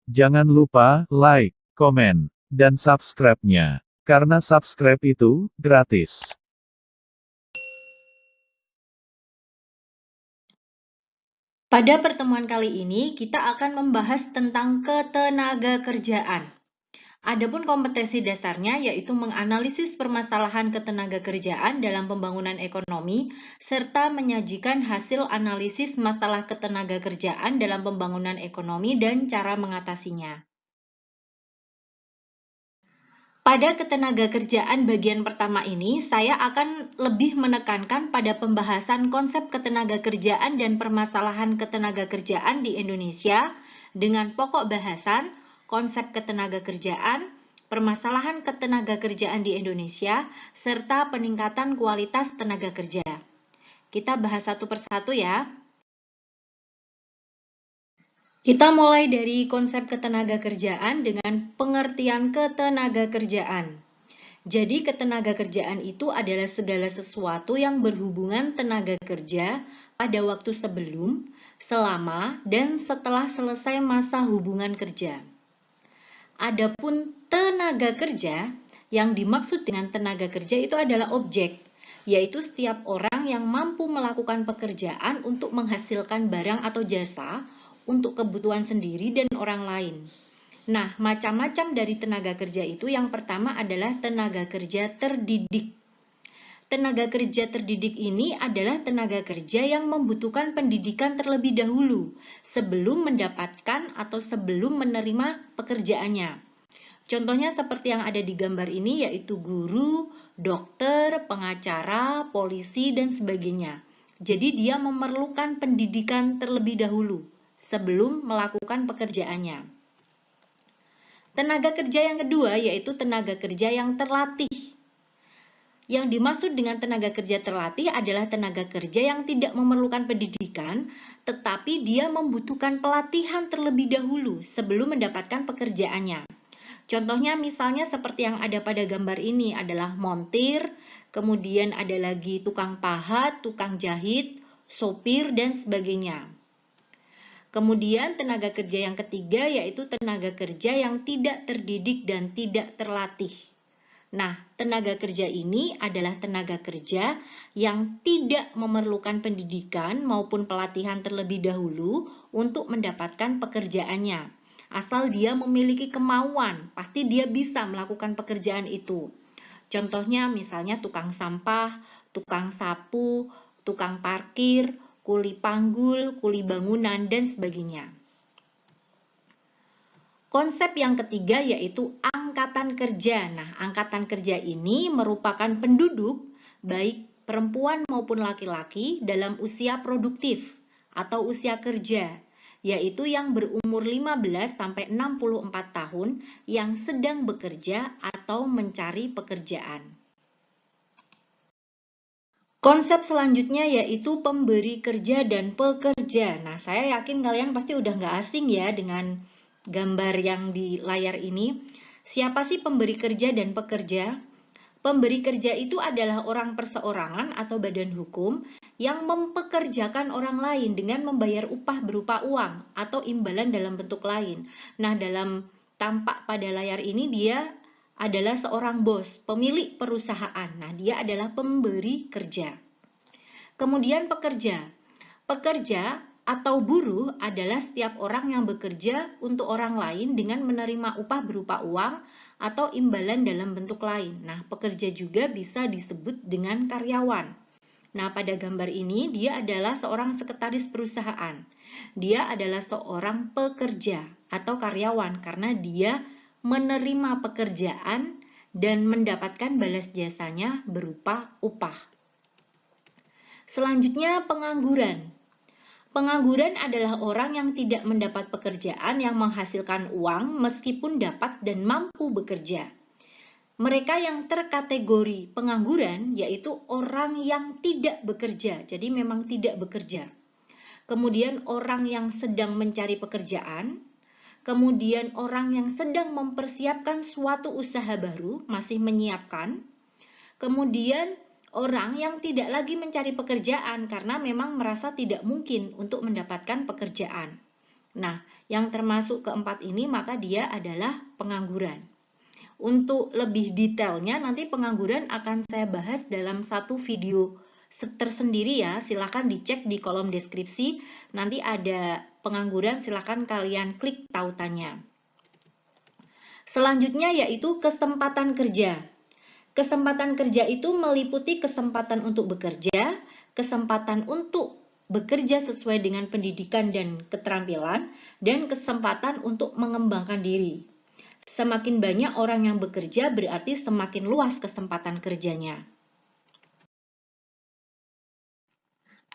Jangan lupa like, komen, dan subscribe-nya. Karena subscribe itu gratis. Pada pertemuan kali ini, kita akan membahas tentang ketenagakerjaan. Adapun kompetensi dasarnya yaitu menganalisis permasalahan ketenagakerjaan dalam pembangunan ekonomi, serta menyajikan hasil analisis masalah ketenagakerjaan dalam pembangunan ekonomi dan cara mengatasinya. Pada ketenagakerjaan bagian pertama ini, saya akan lebih menekankan pada pembahasan konsep ketenagakerjaan dan permasalahan ketenagakerjaan di Indonesia dengan pokok bahasan, konsep ketenagakerjaan, permasalahan ketenagakerjaan di Indonesia, serta peningkatan kualitas tenaga kerja. Kita bahas satu persatu ya. Kita mulai dari konsep ketenagakerjaan dengan pengertian ketenagakerjaan. Jadi ketenagakerjaan itu adalah segala sesuatu yang berhubungan tenaga kerja pada waktu sebelum, selama, dan setelah selesai masa hubungan kerja. Adapun tenaga kerja, yang dimaksud dengan tenaga kerja itu adalah objek, yaitu setiap orang yang mampu melakukan pekerjaan untuk menghasilkan barang atau jasa untuk kebutuhan sendiri dan orang lain. Nah, macam-macam dari tenaga kerja itu yang pertama adalah tenaga kerja terdidik. Tenaga kerja terdidik ini adalah tenaga kerja yang membutuhkan pendidikan terlebih dahulu sebelum mendapatkan atau sebelum menerima pekerjaannya. Contohnya seperti yang ada di gambar ini yaitu guru, dokter, pengacara, polisi, dan sebagainya. Jadi dia memerlukan pendidikan terlebih dahulu sebelum melakukan pekerjaannya. Tenaga kerja yang kedua yaitu tenaga kerja yang terlatih. Yang dimaksud dengan tenaga kerja terlatih adalah tenaga kerja yang tidak memerlukan pendidikan, tetapi dia membutuhkan pelatihan terlebih dahulu sebelum mendapatkan pekerjaannya. Contohnya misalnya seperti yang ada pada gambar ini adalah montir, kemudian ada lagi tukang pahat, tukang jahit, sopir, dan sebagainya. Kemudian tenaga kerja yang ketiga yaitu tenaga kerja yang tidak terdidik dan tidak terlatih. Nah, tenaga kerja ini adalah tenaga kerja yang tidak memerlukan pendidikan maupun pelatihan terlebih dahulu untuk mendapatkan pekerjaannya. Asal dia memiliki kemauan, pasti dia bisa melakukan pekerjaan itu. Contohnya misalnya tukang sampah, tukang sapu, tukang parkir, kuli panggul, kuli bangunan, dan sebagainya. Konsep yang ketiga yaitu angkatan kerja. Nah, angkatan kerja ini merupakan penduduk, baik perempuan maupun laki-laki, dalam usia produktif atau usia kerja, yaitu yang berumur 15 sampai 64 tahun yang sedang bekerja atau mencari pekerjaan. Konsep selanjutnya yaitu pemberi kerja dan pekerja. Nah, saya yakin kalian pasti udah nggak asing ya dengan gambar yang di layar ini. Siapa sih pemberi kerja dan pekerja? Pemberi kerja itu adalah orang perseorangan atau badan hukum yang mempekerjakan orang lain dengan membayar upah berupa uang atau imbalan dalam bentuk lain. Nah, dalam tampak pada layar ini dia adalah seorang bos, pemilik perusahaan. Nah, dia adalah pemberi kerja. Kemudian pekerja. Pekerja atau buruh adalah setiap orang yang bekerja untuk orang lain dengan menerima upah berupa uang atau imbalan dalam bentuk lain. Nah, pekerja juga bisa disebut dengan karyawan. Nah, pada gambar ini dia adalah seorang sekretaris perusahaan. Dia adalah seorang pekerja atau karyawan karena dia menerima pekerjaan dan mendapatkan balas jasanya berupa upah. Selanjutnya pengangguran. Pengangguran adalah orang yang tidak mendapat pekerjaan yang menghasilkan uang meskipun dapat dan mampu bekerja. Mereka yang terkategori pengangguran yaitu orang yang tidak bekerja, jadi memang tidak bekerja. Kemudian orang yang sedang mencari pekerjaan, kemudian orang yang sedang mempersiapkan suatu usaha baru, masih menyiapkan, kemudian orang yang tidak lagi mencari pekerjaan karena memang merasa tidak mungkin untuk mendapatkan pekerjaan. Nah, yang termasuk keempat ini maka dia adalah pengangguran. Untuk lebih detailnya nanti pengangguran akan saya bahas dalam satu video tersendiri ya. Silahkan dicek di kolom deskripsi. Nanti ada pengangguran, silahkan kalian klik tautannya. Selanjutnya yaitu kesempatan kerja. Kesempatan kerja itu meliputi kesempatan untuk bekerja, kesempatan untuk bekerja sesuai dengan pendidikan dan keterampilan, dan kesempatan untuk mengembangkan diri. Semakin banyak orang yang bekerja berarti semakin luas kesempatan kerjanya.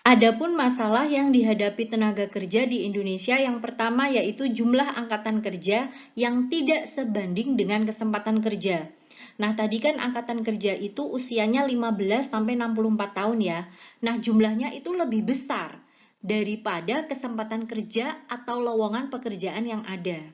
Adapun masalah yang dihadapi tenaga kerja di Indonesia yang pertama yaitu jumlah angkatan kerja yang tidak sebanding dengan kesempatan kerja. Nah, tadi kan angkatan kerja itu usianya 15 sampai 64 tahun ya. Nah, jumlahnya itu lebih besar daripada kesempatan kerja atau lowongan pekerjaan yang ada.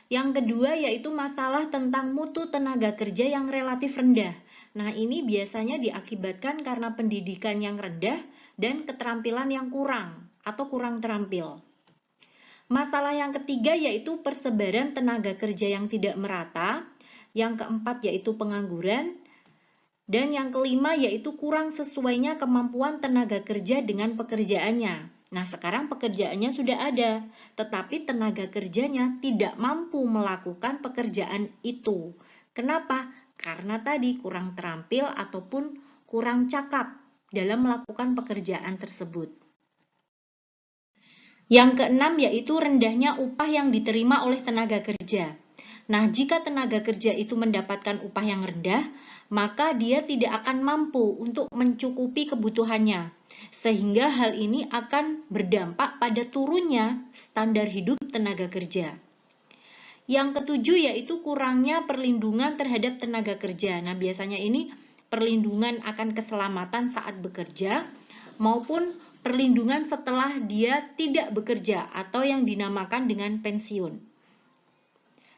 Yang kedua yaitu masalah tentang mutu tenaga kerja yang relatif rendah. Nah, ini biasanya diakibatkan karena pendidikan yang rendah dan keterampilan yang kurang atau kurang terampil. Masalah yang ketiga yaitu persebaran tenaga kerja yang tidak merata. Yang keempat yaitu pengangguran. Dan yang kelima yaitu kurang sesuainya kemampuan tenaga kerja dengan pekerjaannya. Nah, sekarang pekerjaannya sudah ada, tetapi tenaga kerjanya tidak mampu melakukan pekerjaan itu. Kenapa? Karena tadi kurang terampil ataupun kurang cakap dalam melakukan pekerjaan tersebut. Yang keenam yaitu rendahnya upah yang diterima oleh tenaga kerja. Nah, jika tenaga kerja itu mendapatkan upah yang rendah, maka dia tidak akan mampu untuk mencukupi kebutuhannya. Sehingga hal ini akan berdampak pada turunnya standar hidup tenaga kerja. Yang ketujuh yaitu kurangnya perlindungan terhadap tenaga kerja. Nah, biasanya ini perlindungan akan keselamatan saat bekerja maupun perlindungan setelah dia tidak bekerja atau yang dinamakan dengan pensiun.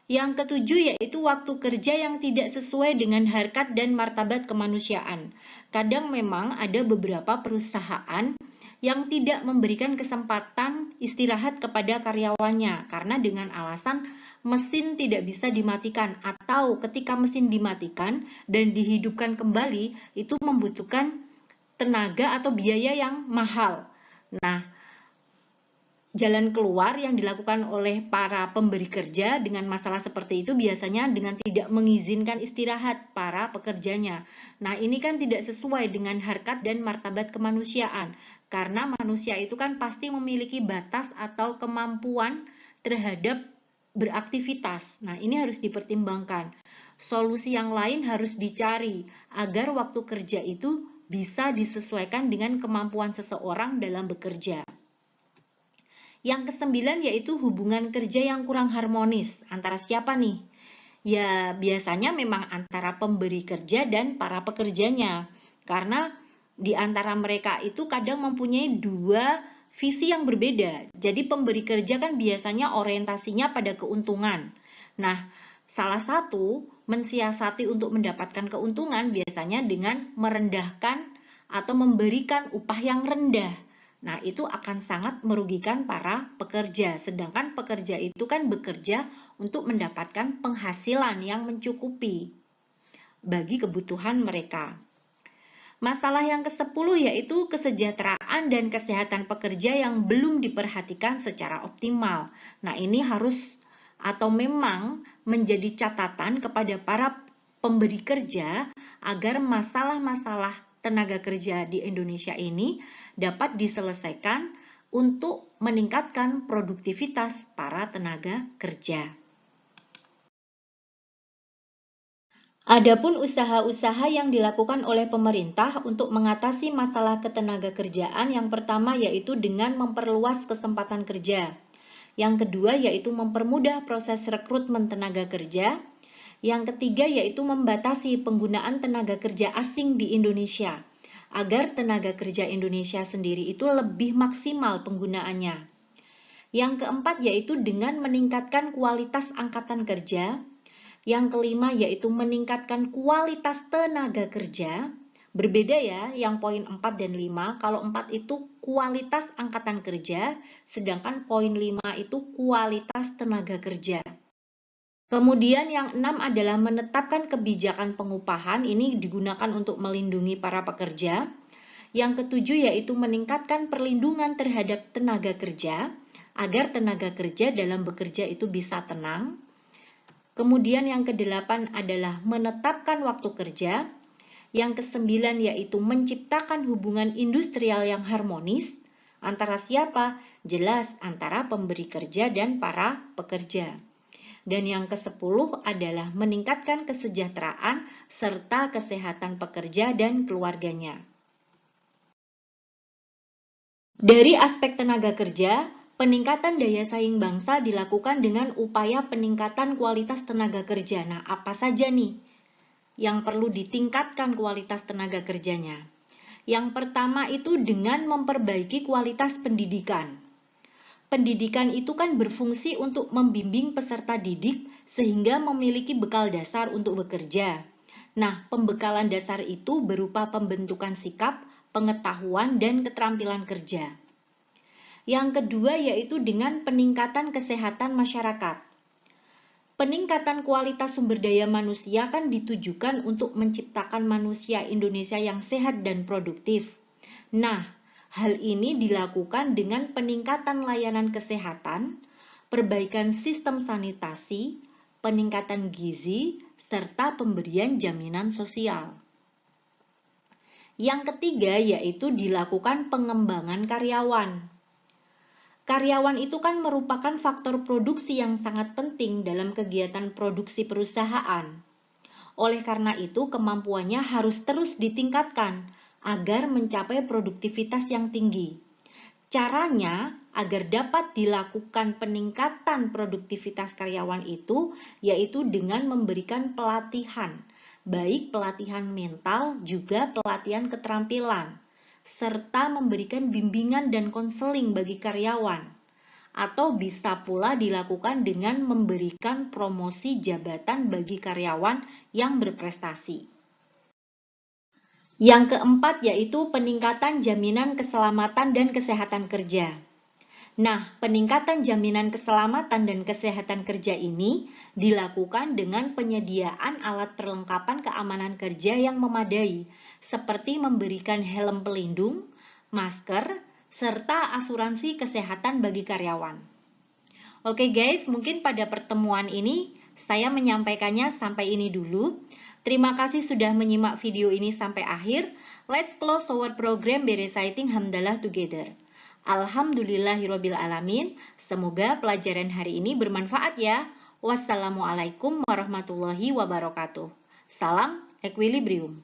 Yang ketujuh yaitu waktu kerja yang tidak sesuai dengan harkat dan martabat kemanusiaan. Kadang memang ada beberapa perusahaan yang tidak memberikan kesempatan istirahat kepada karyawannya karena dengan alasan mesin tidak bisa dimatikan atau ketika mesin dimatikan dan dihidupkan kembali itu membutuhkan tenaga atau biaya yang mahal. Nah, jalan keluar yang dilakukan oleh para pemberi kerja dengan masalah seperti itu biasanya dengan tidak mengizinkan istirahat para pekerjanya. Nah, ini kan tidak sesuai dengan harkat dan martabat kemanusiaan. Karena manusia itu kan pasti memiliki batas atau kemampuan terhadap beraktivitas. Nah, ini harus dipertimbangkan. Solusi yang lain harus dicari agar waktu kerja itu bisa disesuaikan dengan kemampuan seseorang dalam bekerja. Yang kesembilan yaitu hubungan kerja yang kurang harmonis. Antara siapa nih? Ya biasanya memang antara pemberi kerja dan para pekerjanya. Karena di antara mereka itu kadang mempunyai dua visi yang berbeda. Jadi pemberi kerja kan biasanya orientasinya pada keuntungan. Nah, salah satu mensiasati untuk mendapatkan keuntungan biasanya dengan merendahkan atau memberikan upah yang rendah. Nah, itu akan sangat merugikan para pekerja. Sedangkan pekerja itu kan bekerja untuk mendapatkan penghasilan yang mencukupi bagi kebutuhan mereka. Masalah yang ke-10 yaitu kesejahteraan dan kesehatan pekerja yang belum diperhatikan secara optimal. Nah, ini harus atau memang menjadi catatan kepada para pemberi kerja agar masalah-masalah tenaga kerja di Indonesia ini dapat diselesaikan untuk meningkatkan produktivitas para tenaga kerja. Adapun usaha-usaha yang dilakukan oleh pemerintah untuk mengatasi masalah ketenaga kerjaan yang pertama yaitu dengan memperluas kesempatan kerja. Yang kedua yaitu mempermudah proses rekrutmen tenaga kerja. Yang ketiga yaitu membatasi penggunaan tenaga kerja asing di Indonesia agar tenaga kerja Indonesia sendiri itu lebih maksimal penggunaannya. Yang keempat yaitu dengan meningkatkan kualitas angkatan kerja. Yang kelima yaitu meningkatkan kualitas tenaga kerja. Berbeda ya yang poin 4 dan 5. Kalau 4 itu kualitas angkatan kerja, sedangkan poin 5 itu kualitas tenaga kerja. Kemudian yang 6 adalah menetapkan kebijakan pengupahan, ini digunakan untuk melindungi para pekerja. Yang ketujuh yaitu meningkatkan perlindungan terhadap tenaga kerja, agar tenaga kerja dalam bekerja itu bisa tenang. Kemudian yang kedelapan adalah menetapkan waktu kerja. Yang kesembilan yaitu menciptakan hubungan industrial yang harmonis. Antara siapa? Jelas antara pemberi kerja dan para pekerja. Dan yang ke-10 adalah meningkatkan kesejahteraan serta kesehatan pekerja dan keluarganya. Dari aspek tenaga kerja, peningkatan daya saing bangsa dilakukan dengan upaya peningkatan kualitas tenaga kerja. Nah, apa saja nih yang perlu ditingkatkan kualitas tenaga kerjanya? Yang pertama itu dengan memperbaiki kualitas pendidikan. Pendidikan itu kan berfungsi untuk membimbing peserta didik sehingga memiliki bekal dasar untuk bekerja. Nah, pembekalan dasar itu berupa pembentukan sikap, pengetahuan, dan keterampilan kerja. Yang kedua yaitu dengan peningkatan kesehatan masyarakat. Peningkatan kualitas sumber daya manusia kan ditujukan untuk menciptakan manusia Indonesia yang sehat dan produktif. Nah, hal ini dilakukan dengan peningkatan layanan kesehatan, perbaikan sistem sanitasi, peningkatan gizi, serta pemberian jaminan sosial. Yang ketiga yaitu dilakukan pengembangan karyawan. Karyawan itu kan merupakan faktor produksi yang sangat penting dalam kegiatan produksi perusahaan. Oleh karena itu, kemampuannya harus terus ditingkatkan agar mencapai produktivitas yang tinggi. Caranya agar dapat dilakukan peningkatan produktivitas karyawan itu yaitu dengan memberikan pelatihan, baik pelatihan mental juga pelatihan keterampilan, serta memberikan bimbingan dan konseling bagi karyawan. Atau bisa pula dilakukan dengan memberikan promosi jabatan bagi karyawan yang berprestasi. Yang keempat yaitu peningkatan jaminan keselamatan dan kesehatan kerja. Nah, peningkatan jaminan keselamatan dan kesehatan kerja ini dilakukan dengan penyediaan alat perlengkapan keamanan kerja yang memadai, seperti memberikan helm pelindung, masker, serta asuransi kesehatan bagi karyawan. Oke guys, mungkin pada pertemuan ini saya menyampaikannya sampai ini dulu. Terima kasih sudah menyimak video ini sampai akhir. Let's close our program by reciting Hamdalah together. Alhamdulillahirrabbilalamin. Semoga pelajaran hari ini bermanfaat ya. Wassalamualaikum warahmatullahi wabarakatuh. Salam Equilibrium.